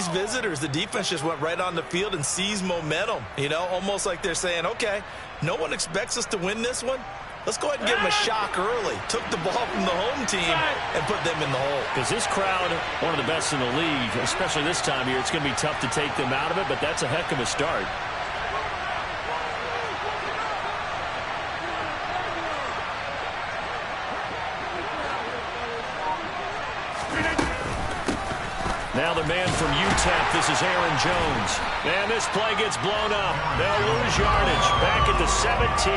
these visitors, the defense just went right on the field and seized momentum. You know, almost like they're saying, okay, no one expects us to win this one. Let's go ahead and give them a shock early. Took the ball from the home team and put them in the hole. Because this crowd, one of the best in the league, especially this time of year, it's going to be tough to take them out of it, but that's a heck of a start. Now the man from UTEP, this is Aaron Jones. And this play gets blown up. They'll lose yardage. Back at the 17.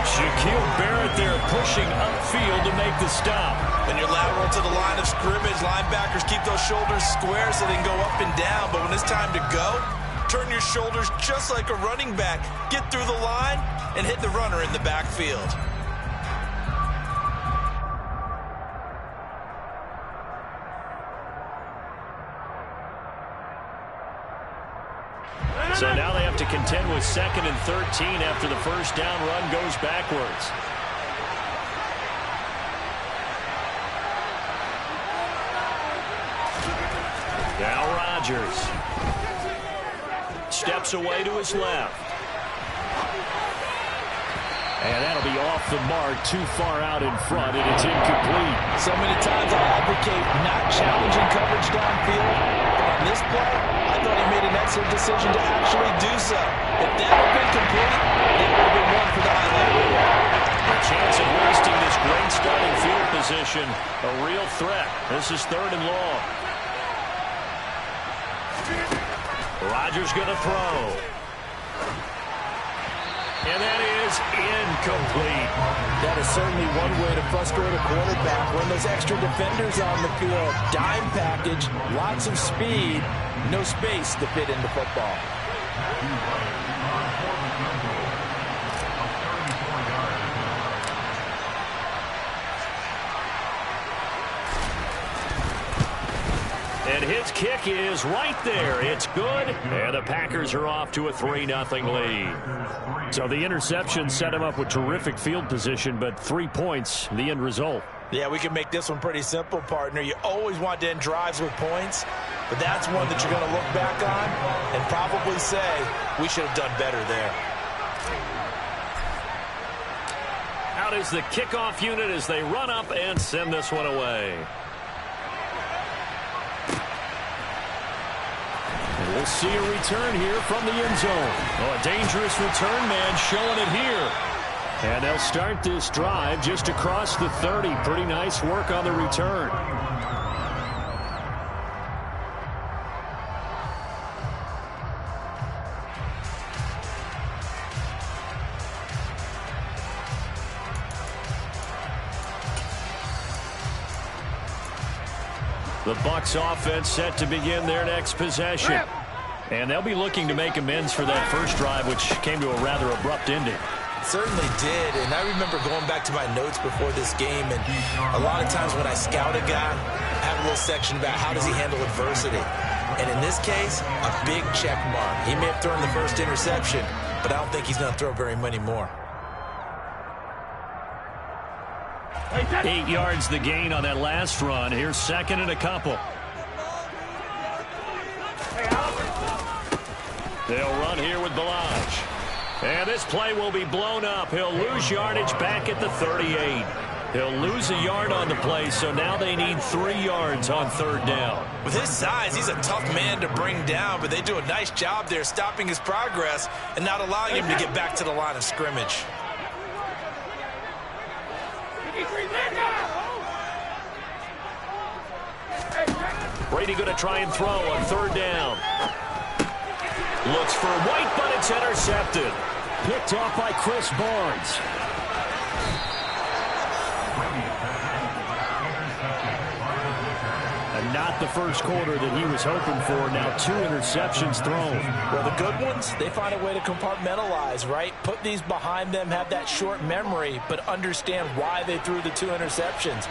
Shaquille Barrett there pushing upfield to make the stop. When you're lateral to the line of scrimmage, linebackers keep those shoulders square so they can go up and down. But when it's time to go, turn your shoulders just like a running back. Get through the line and hit the runner in the backfield. So now they have to contend with 2nd and 13 after the first down run goes backwards. Now Rodgers steps away to his left. And that'll be off the mark, too far out in front, and it's incomplete. So many times I advocate not challenging coverage downfield, but on this play, I thought he made an excellent decision to actually do so. If that had been complete, that would have been one for the highlight reel. A chance of wasting this great starting field position, a real threat. This is 3rd and long. Rodgers going to throw. And that is incomplete. That is certainly one way to frustrate a quarterback when there's extra defenders on the field. Dime package, lots of speed, no space to fit into football. And his kick is right there. It's good. And the Packers are off to a 3-0 lead. So the interception set him up with terrific field position, but 3 points, the end result. Yeah, we can make this one pretty simple, partner. You always want to end drives with points, but that's one that you're going to look back on and probably say, we should have done better there. Out is the kickoff unit as they run up and send this one away. We'll see a return here from the end zone. Oh, a dangerous return man showing it here. And they'll start this drive just across the 30. Pretty nice work on the return. The Bucs offense set to begin their next possession. And they'll be looking to make amends for that first drive, which came to a rather abrupt ending. Certainly did, and I remember going back to my notes before this game, and a lot of times when I scout a guy, I have a little section about how does he handle adversity. And in this case, a big check mark. He may have thrown the first interception, but I don't think he's going to throw very many more. 8 yards the gain on that last run. Here's 2nd and a couple. They'll run here with Balaj. And this play will be blown up. He'll lose yardage back at the 38. He'll lose a yard on the play, so now they need 3 yards on 3rd down. With his size, he's a tough man to bring down, but they do a nice job there stopping his progress and not allowing him to get back to the line of scrimmage. Brady going to try and throw on 3rd down. Looks for White, but it's intercepted. Picked off by Chris Barnes. And not the first quarter that he was hoping for. Now 2 interceptions thrown. Well, the good ones, they find a way to compartmentalize, right? Put these behind them, have that short memory, but understand why they threw the 2 interceptions.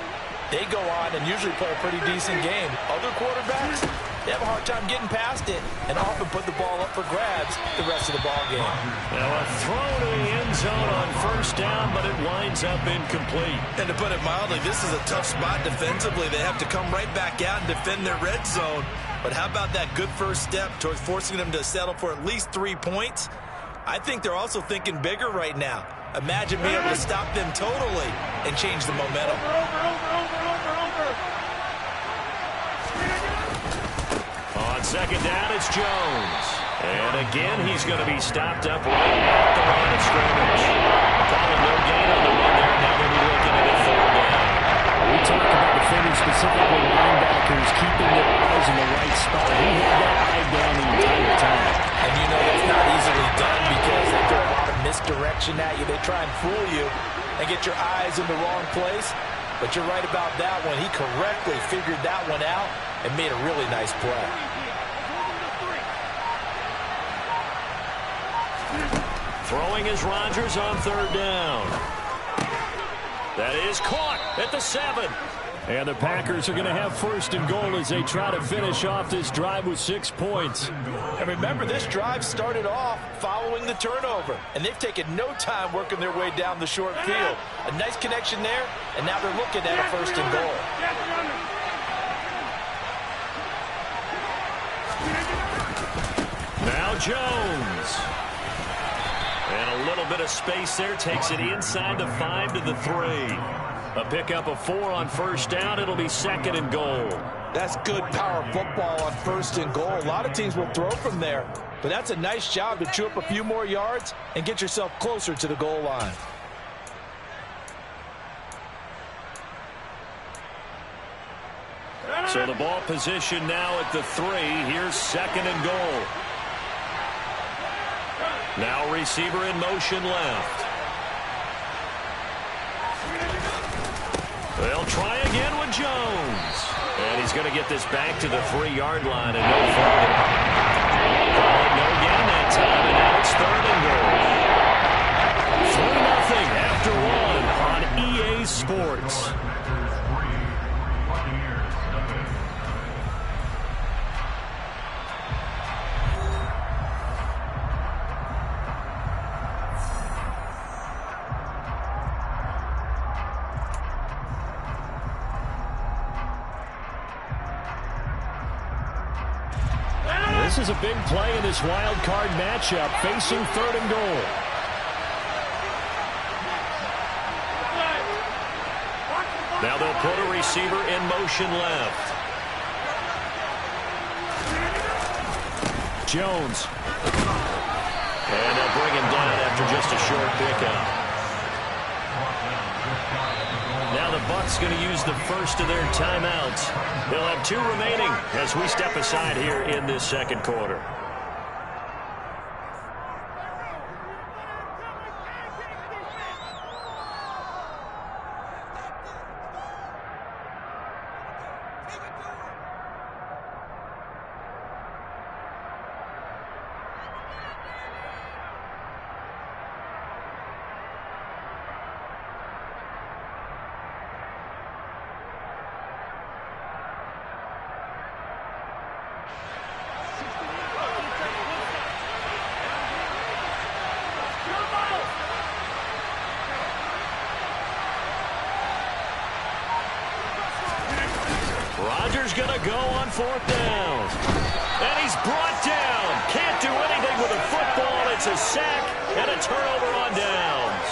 They go on and usually play a pretty decent game. Other quarterbacks, they have a hard time getting past it and often put the ball up for grabs the rest of the ball game. Now a throw to the end zone on 1st down, but it winds up incomplete. And to put it mildly, this is a tough spot defensively. They have to come right back out and defend their red zone. But how about that good first step towards forcing them to settle for at least 3 points? I think they're also thinking bigger right now. Imagine being able to stop them totally and change the momentum. On second down, it's Jones. And again, he's going to be stopped up right at the line of scrimmage. Calling no gain on the run there. Now they'll be looking at a third down. We talk about defenders, specifically linebackers, keeping their eyes in the right spot. He had that eye down the entire time. And you know that's not easily done because they throw a lot of misdirection at you. They try and fool you and get your eyes in the wrong place. But you're right about that one. He correctly figured that one out and made a really nice play. Throwing is Rodgers on third down. That is caught at the 7. And the Packers are going to have first and goal as they try to finish off this drive with 6 points. And remember, this drive started off following the turnover. And they've taken no time working their way down the short field. A nice connection there, and now they're looking at a first and goal. Now Jones. And a little bit of space there. Takes it inside the 5 to the 3. A pickup of 4 on first down. It'll be second and goal. That's good power football on first and goal. A lot of teams will throw from there. But that's a nice job to chew up a few more yards and get yourself closer to the goal line. So the ball position now at the 3. Here's second and goal. Now receiver in motion left. They'll try again with Jones. And he's going to get this back to the 3-yard line and no further. Calling no gain that time, and now it's 3rd and goal. 3-0 after 1 on EA Sports. This is a big play in this wild card matchup, facing 3rd and goal. Now they'll put a receiver in motion left. Jones. And they'll bring him down after just a short pickup. Now the Bucs going to use the first of their timeouts. They'll have 2 remaining as we step aside here in this second quarter. Rodgers going to go on 4th down. And he's brought down. Can't do anything with a football. It's a sack and a turnover on downs.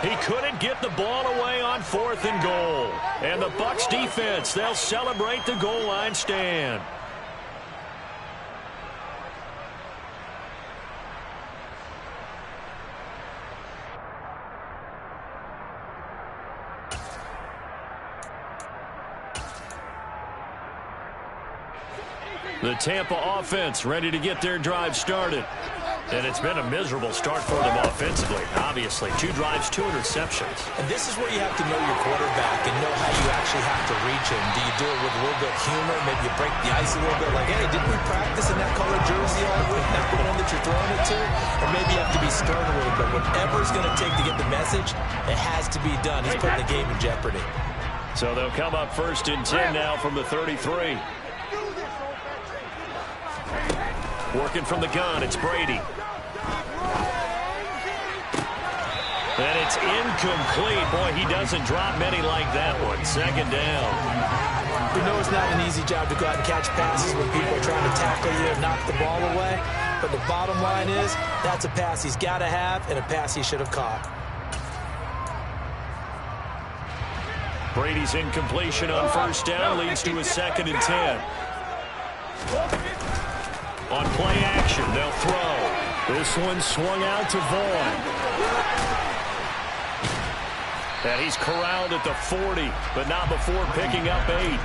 He couldn't get the ball away on 4th and goal. And the Bucs defense, they'll celebrate the goal line stand. The Tampa offense ready to get their drive started. And it's been a miserable start for them offensively. Obviously, 2 drives, 2 interceptions. And this is where you have to know your quarterback and know how you actually have to reach him. Do you do it with a little bit of humor? Maybe you break the ice a little bit like, hey, didn't we practice in that color jersey all week, not the one that you're throwing it to? Or maybe you have to be stern a little bit. Whatever it's going to take to get the message, it has to be done. He's putting the game in jeopardy. So they'll come up 1st and 10 now from the 33. Working from the gun, it's Brady. And it's incomplete. Boy, he doesn't drop many like that one. 2nd down. We know it's not an easy job to go out and catch passes when people are trying to tackle you and knock the ball away. But the bottom line is, that's a pass he's got to have and a pass he should have caught. Brady's incompletion on first down leads to a 2nd and 10. On play action, they'll throw. This one swung out to Vaughn. And he's corralled at the 40, but not before picking up 8.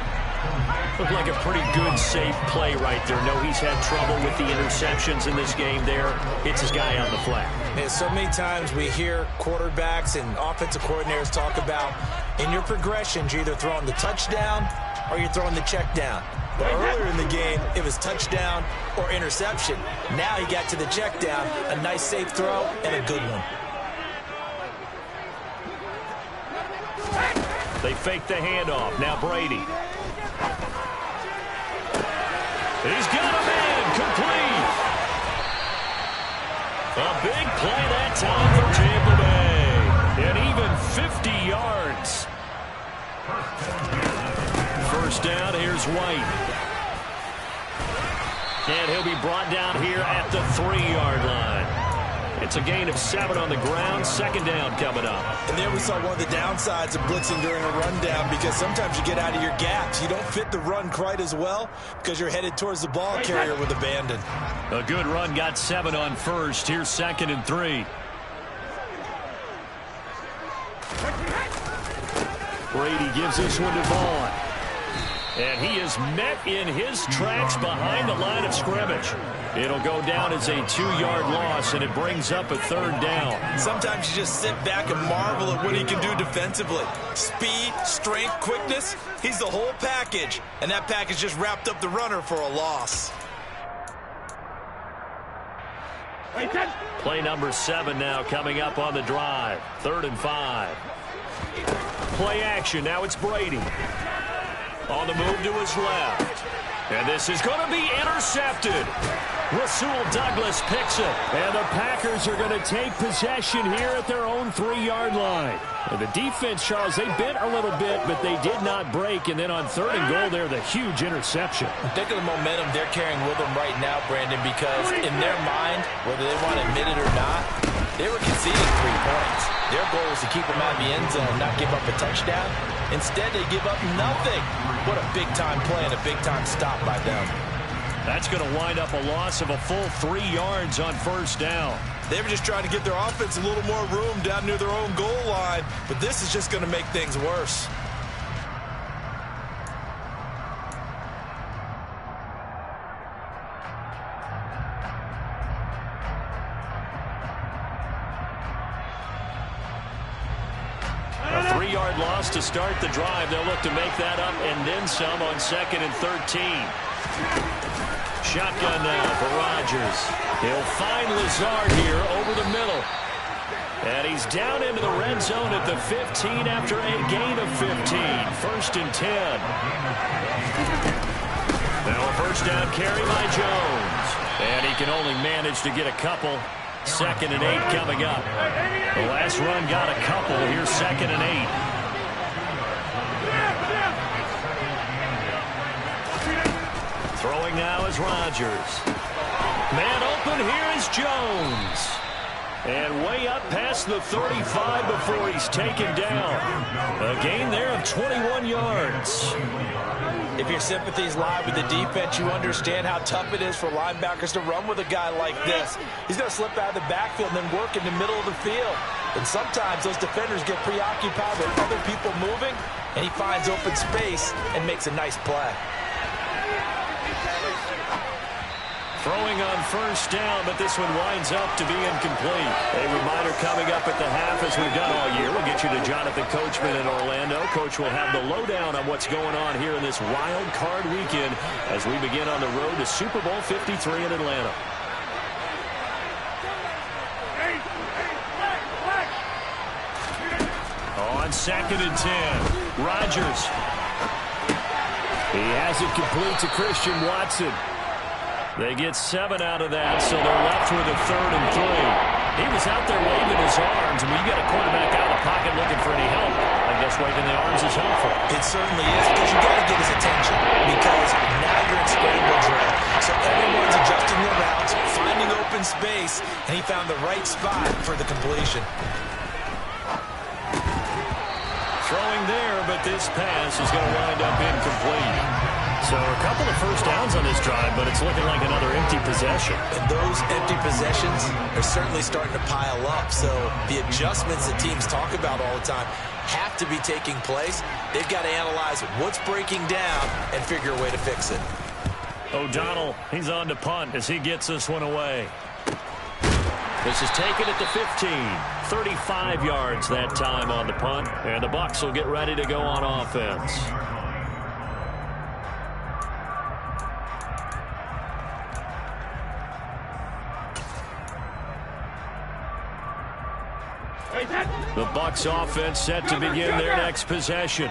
Looked like a pretty good, safe play right there. No, he's had trouble with the interceptions in this game there. Hits his guy on the flat. And so many times we hear quarterbacks and offensive coordinators talk about in your progressions, you're either throwing the touchdown or you're throwing the check down. But earlier in the game, it was touchdown or interception. Now he got to the check down, a nice safe throw, and a good one. They fake the handoff. Now Brady. He's got a man complete. A big play that time for Tampa Bay. And even 50 yards. First down, here's White. And he'll be brought down here at the 3-yard line. It's a gain of 7 on the ground. 2nd down coming up. And there we saw one of the downsides of blitzing during a rundown, because sometimes you get out of your gaps. You don't fit the run quite as well because you're headed towards the ball carrier with abandon. A good run got 7 on first. Here's 2nd and 3. Brady gives this one to Vaughn. And he is met in his tracks behind the line of scrimmage. It'll go down as a 2-yard loss, and it brings up a 3rd down. Sometimes you just sit back and marvel at what he can do defensively. Speed, strength, quickness, he's the whole package. And that package just wrapped up the runner for a loss. Play number 7 now coming up on the drive. 3rd and 5. Play action. Now it's Brady. On the move to his left. And this is going to be intercepted. Rasul Douglas picks it. And the Packers are going to take possession here at their own 3-yard line. And the defense, Charles, they bit a little bit, but they did not break. And then on 3rd and goal there, the huge interception. Think of the momentum they're carrying with them right now, Brandon, because in their mind, whether they want to admit it or not, they were conceding 3 points. Their goal was to keep them out of the end zone, not give up a touchdown. Instead, they give up nothing. What a big-time play and a big-time stop by them. That's going to wind up a loss of a full 3 yards on first down. They were just trying to get their offense a little more room down near their own goal line, but this is just going to make things worse. A 3-yard loss to start the drive. They'll look to make that up and then some on 2nd and 13. Shotgun now for Rodgers. He'll find Lazard here over the middle. And he's down into the red zone at the 15 after a gain of 15. 1st and 10. Now a first down carry by Jones. And he can only manage to get a couple. 2nd and 8 coming up. The last run got a couple. Here's 2nd and 8. Throwing now is Rodgers. Man open, here is Jones. And way up past the 35 before he's taken down. A gain there of 21 yards. If your sympathies lie with the defense, you understand how tough it is for linebackers to run with a guy like this. He's going to slip out of the backfield and then work in the middle of the field. And sometimes those defenders get preoccupied with other people moving, and he finds open space and makes a nice play. Throwing on first down, but this one winds up to be incomplete. A reminder coming up at the half, as we've done all year. We'll get you to Jonathan Coachman in Orlando. Coach will have the lowdown on what's going on here in this wild card weekend as we begin on the road to Super Bowl 53 in Atlanta. On 2nd and 10, Rodgers. He has it complete to Christian Watson. They get 7 out of that, so they're left with a 3rd and 3. He was out there waving his arms, and when you got a quarterback out of the pocket looking for any help, I guess waving the arms is helpful. It certainly is, because you got to get his attention, because now you're in scramble drill. So everyone's adjusting their routes, finding open space, and he found the right spot for the completion. Throwing there, but this pass is going to wind up incomplete. So a couple of first downs on this drive, but it's looking like another empty possession. And those empty possessions are certainly starting to pile up. So the adjustments that teams talk about all the time have to be taking place. They've got to analyze what's breaking down and figure a way to fix it. O'Donnell, he's on to punt as he gets this one away. This is taken at the 15. 35 yards that time on the punt. And the Bucs will get ready to go on offense. The Bucs offense set to begin their next possession.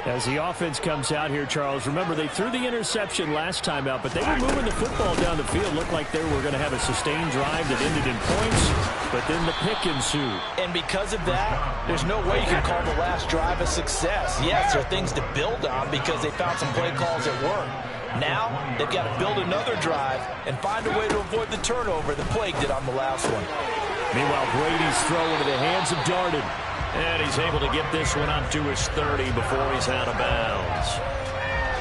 As the offense comes out here, Charles, remember they threw the interception last time out, but they were moving the football down the field. Looked like they were going to have a sustained drive that ended in points, but then the pick ensued. And because of that, there's no way you can call the last drive a success. Yes, there are things to build on because they found some play calls that work. Now, they've got to build another drive and find a way to avoid the turnover that plagued it on the last one. Meanwhile, Brady's throw into the hands of Darden. And he's able to get this one up to his 30 before he's out of bounds.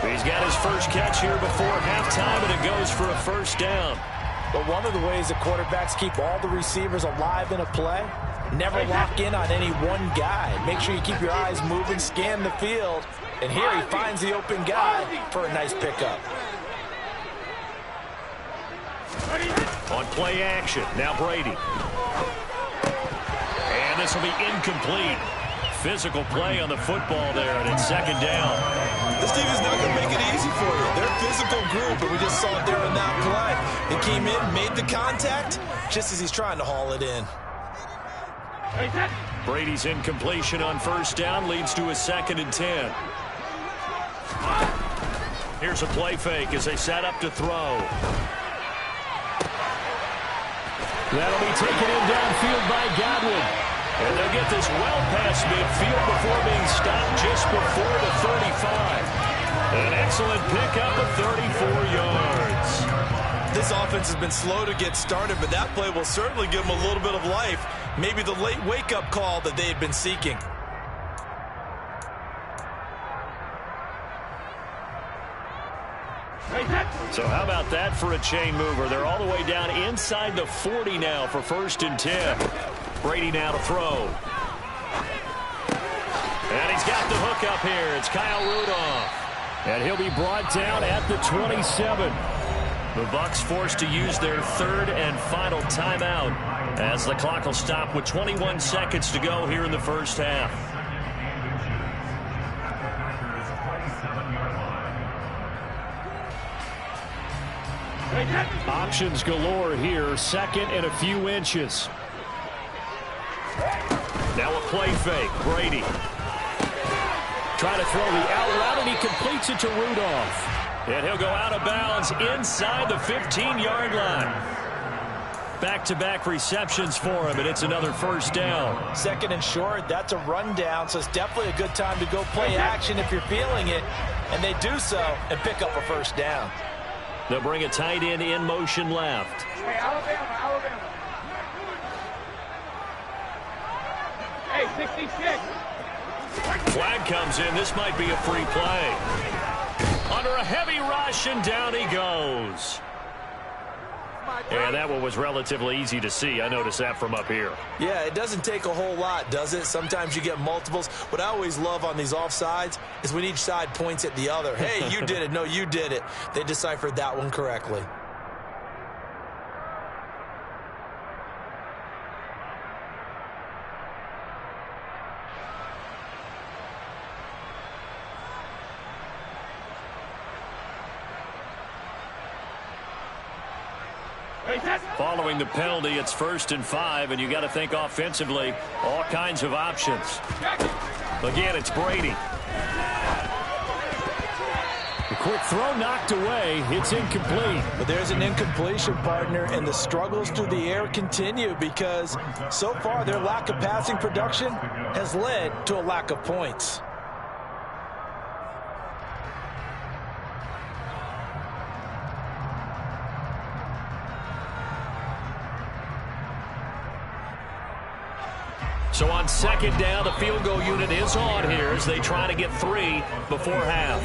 He's got his first catch here before halftime, and it goes for a first down. But one of the ways that quarterbacks keep all the receivers alive in a play, never lock in on any one guy. Make sure you keep your eyes moving, scan the field. And here he finds the open guy for a nice pickup. On play action, now Brady. And this will be incomplete. Physical play on the football there, and it's second down. This team is not going to make it easy for you. They're a physical group, and we just saw it there in that play. They came in, made the contact, just as he's trying to haul it in. Brady's incompletion on first down leads to a 2nd and 10. Here's a play fake as they set up to throw. That'll be taken in downfield by Godwin. And they'll get this well past midfield before being stopped just before the 35. An excellent pickup of 34 yards. This offense has been slow to get started, but that play will certainly give them a little bit of life. Maybe the late wake-up call that they had been seeking. So how about that for a chain mover? They're all the way down inside the 40 now for 1st and 10. Brady now to throw. And he's got the hook up here. It's Kyle Rudolph. And he'll be brought down at the 27. The Bucs forced to use their 3rd and final timeout as the clock will stop with 21 seconds to go here in the first half. Options galore here. 2nd and a few inches. Now a play fake. Brady. Trying to throw the out route, and he completes it to Rudolph. And he'll go out of bounds inside the 15-yard line. Back-to-back receptions for him, and it's another first down. 2nd and short, that's a rundown, so it's definitely a good time to go play action if you're feeling it. And they do so and pick up a first down. They'll bring a tight end in motion left. Hey, Alabama. Hey, 66. Flag comes in. This might be a free play. Under a heavy rush, and down he goes. And that one was relatively easy to see. I noticed that from up here. Yeah, it doesn't take a whole lot, does it? Sometimes you get multiples. What I always love on these offsides is when each side points at the other. Hey, you did it. No, you did it. They deciphered that one correctly. Following the penalty, it's 1st and 5, and you got to think offensively, all kinds of options. Again, it's Brady. The Quick throw knocked away. It's incomplete. But there's an incompletion, partner, and the struggles through the air continue because so far their lack of passing production has led to a lack of points. So on second down, the field goal unit is on here as they try to get 3 before half.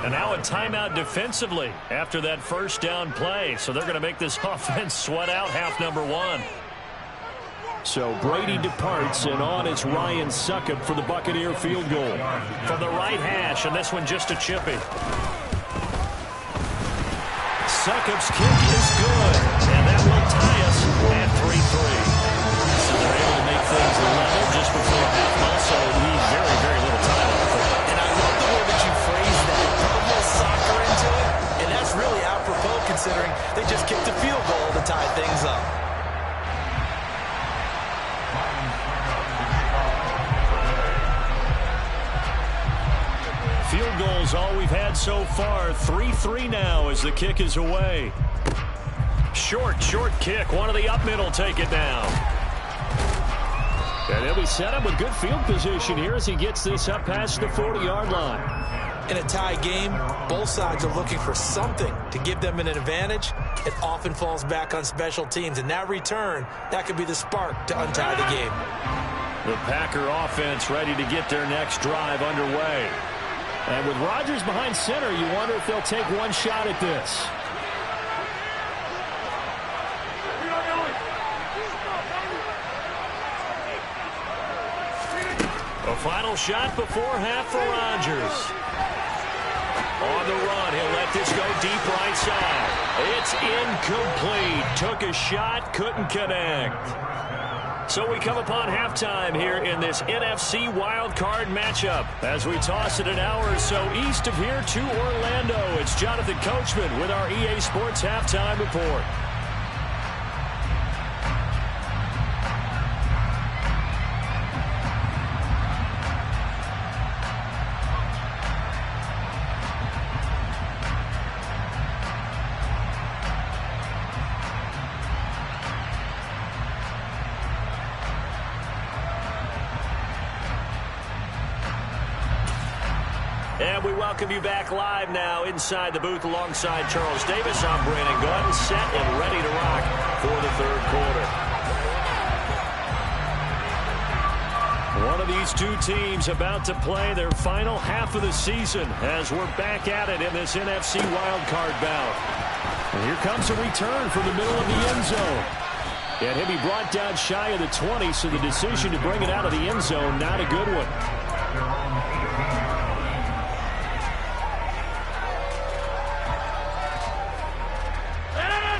And now a timeout defensively after that first down play. So they're going to make this offense sweat out half number 1. So Brady departs, and on it's Ryan Succop for the Buccaneer field goal. From the right hash, and this one just a chippy. Succop's kick is good, and that will tie us at 3-3. So they're able to make things level just before half, and also leave very, very little time on the clock. And I love the way that you phrase that. Put a little soccer into it, and that's really apropos considering they just kicked a field goal to tie things up. Field goals all we've had so far. 3-3 now as the kick is away. Short kick. One of the up middle take it now. And he'll be set up with good field position here as he gets this up past the 40-yard line. In a tie game, both sides are looking for something to give them an advantage. It often falls back on special teams. And that return, that could be the spark to untie the game. The Packer offense ready to get their next drive underway. And with Rodgers behind center, you wonder if they'll take one shot at this. A final shot before half for Rodgers. On the run, he'll let this go deep right side. It's incomplete. Took a shot, couldn't connect. So we come upon halftime here in this NFC wildcard matchup. As we toss it an hour or so east of here to Orlando, it's Jonathan Coachman with our EA Sports Halftime Report. And we welcome you back live now inside the booth alongside Charles Davis. I'm Brandon Gunn, set and ready to rock for the third quarter. One of these two teams about to play their final half of the season as we're back at it in this NFC wildcard bout. And here comes a return from the middle of the end zone. And he'll be brought down shy of the 20, so the decision to bring it out of the end zone, not a good one.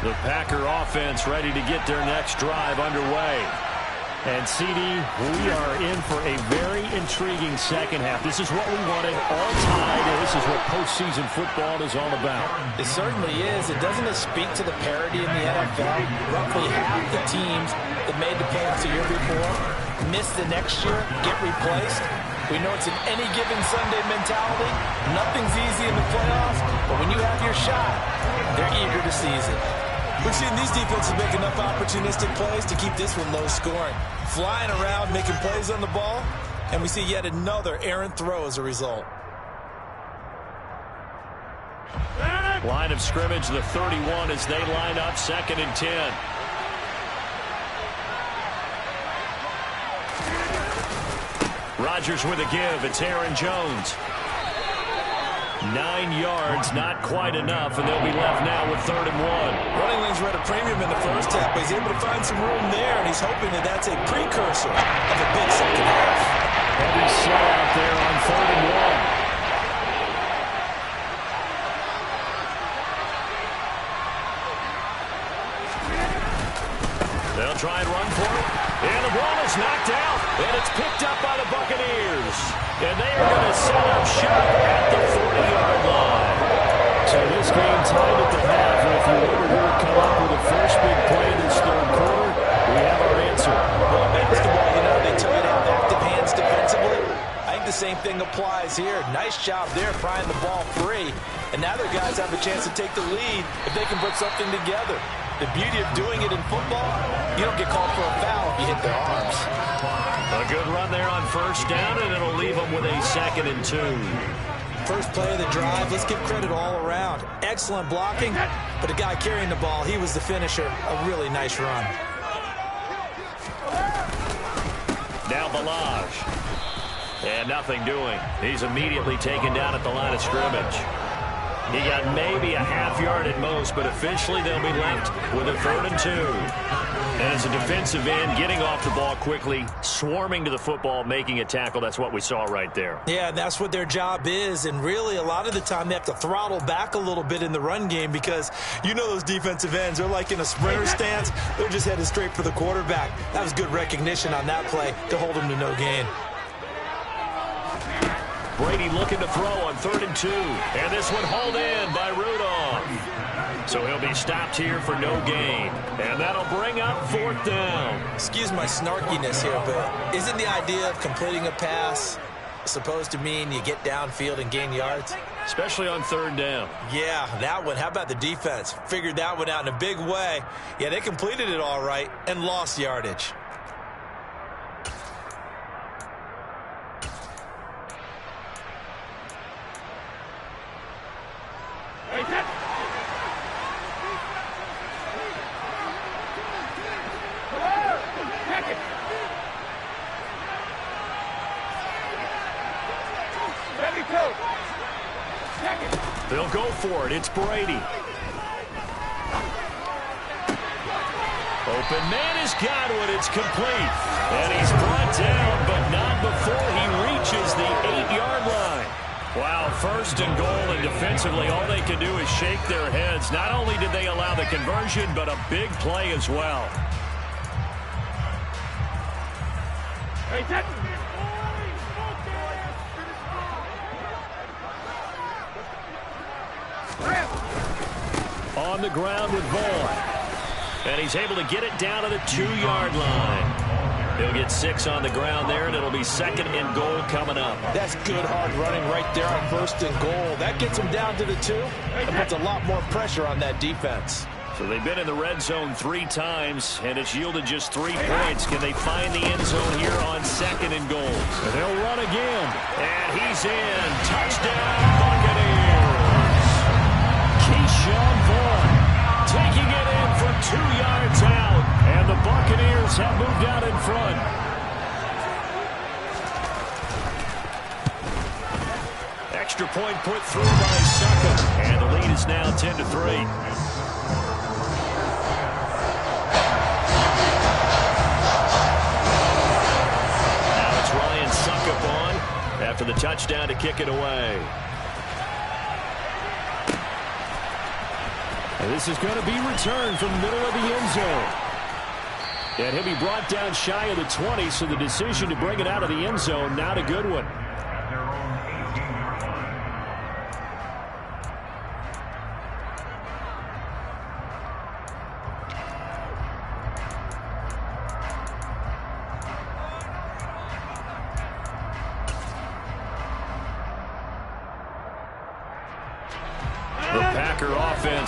The Packer offense ready to get their next drive underway. And, CD, we are in for a very intriguing second half. This is what we wanted all tied, and this is what postseason football is all about. It certainly is. It doesn't speak to the parity in the NFL. Roughly half the teams that made the playoffs the year before miss the next year, get replaced. We know it's an any given Sunday mentality. Nothing's easy in the playoffs, but when you have your shot, they're eager to seize it. We've seen these defenses make enough opportunistic plays to keep this one low scoring. Flying around, making plays on the ball, and we see yet another errant throw as a result. Line of scrimmage, the 31 as they line up 2nd and 10. Rodgers with a give. It's Aaron Jones. 9 yards, not quite enough, and they'll be left now with 3rd and 1. Running lanes were at a premium in the first half, but he's able to find some room there, and he's hoping that that's a precursor of a big second half. Heavy set out there on 3rd and 1. They'll try and run for it, and the ball is knocked out, and it's picked up by the Buccaneers. And they are going to set up shop at the 40-yard line. So this game tied at the half, and if you wonder who would come up with the first big play in this third quarter, we have our answer. Well, basketball, you know, they tell you to have active hands defensively. I think the same thing applies here. Nice job there prying the ball free. And now their guys have a chance to take the lead if they can put something together. The beauty of doing it in football, you don't get called for a foul if you hit their arms. A good run there on first down, and it'll leave them with a 2nd and 2. First play of the drive, let's give credit all around. Excellent blocking, but the guy carrying the ball, he was the finisher. A really nice run. Now Balaj. And nothing doing. He's immediately taken down at the line of scrimmage. He got maybe a half yard at most, but officially they'll be left with a 3rd and 2. And as a defensive end, getting off the ball quickly, swarming to the football, making a tackle, that's what we saw right there. Yeah, and that's what their job is. And really, a lot of the time, they have to throttle back a little bit in the run game because you know those defensive ends, they're like in a sprinter stance. They're just headed straight for the quarterback. That was good recognition on that play to hold them to no gain. Brady looking to throw on 3rd and 2. And this one hauled in by Rudolph. So he'll be stopped here for no gain. And that'll bring up 4th down. Excuse my snarkiness here, but isn't the idea of completing a pass supposed to mean you get downfield and gain yards? Especially on 3rd down. Yeah, that one. How about the defense? Figured that one out in a big way. Yeah, they completed it all right and lost yardage. They'll go for it. It's Brady. Open man has got it. It's complete. And he's brought down, but not before he reaches the 8-yard line. Wow, 1st and goal, and defensively, all they can do is shake their heads. Not only did they allow the conversion, but a big play as well. On the ground with Vaughn. And he's able to get it down to the 2-yard line. He'll get 6 on the ground there, and it'll be 2nd and goal coming up. That's good hard running right there on 1st and goal. That gets him down to the 2 and puts a lot more pressure on that defense. So they've been in the red zone 3 times, and it's yielded just 3 points. Can they find the end zone here on 2nd and goal? And they'll run again. And he's in. Touchdown, Buccaneers. Keyshawn Vaughn taking it in for 2 yards out. And the Buccaneers have moved out in front. Extra point put through by Succop. And the lead is now 10-3. After the touchdown to kick it away. And this is going to be returned from the middle of the end zone. And he'll be brought down shy of the 20, so the decision to bring it out of the end zone, not a good one.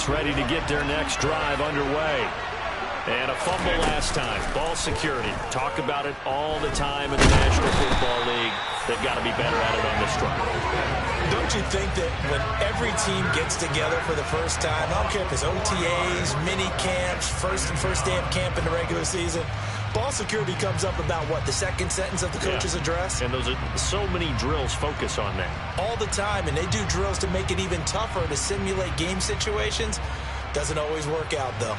Ready to get their next drive underway. And a fumble last time. Ball security. Talk about it all the time in the National Football League. They've got to be better at it on this drive. Don't you think that when every team gets together for the first time, I don't care if it's OTAs, mini camps, first day of camp in the regular season, ball security comes up about, what, the 2nd sentence of the coach's address? And those are so many drills focus on that. All the time, and they do drills to make it even tougher to simulate game situations. Doesn't always work out, though.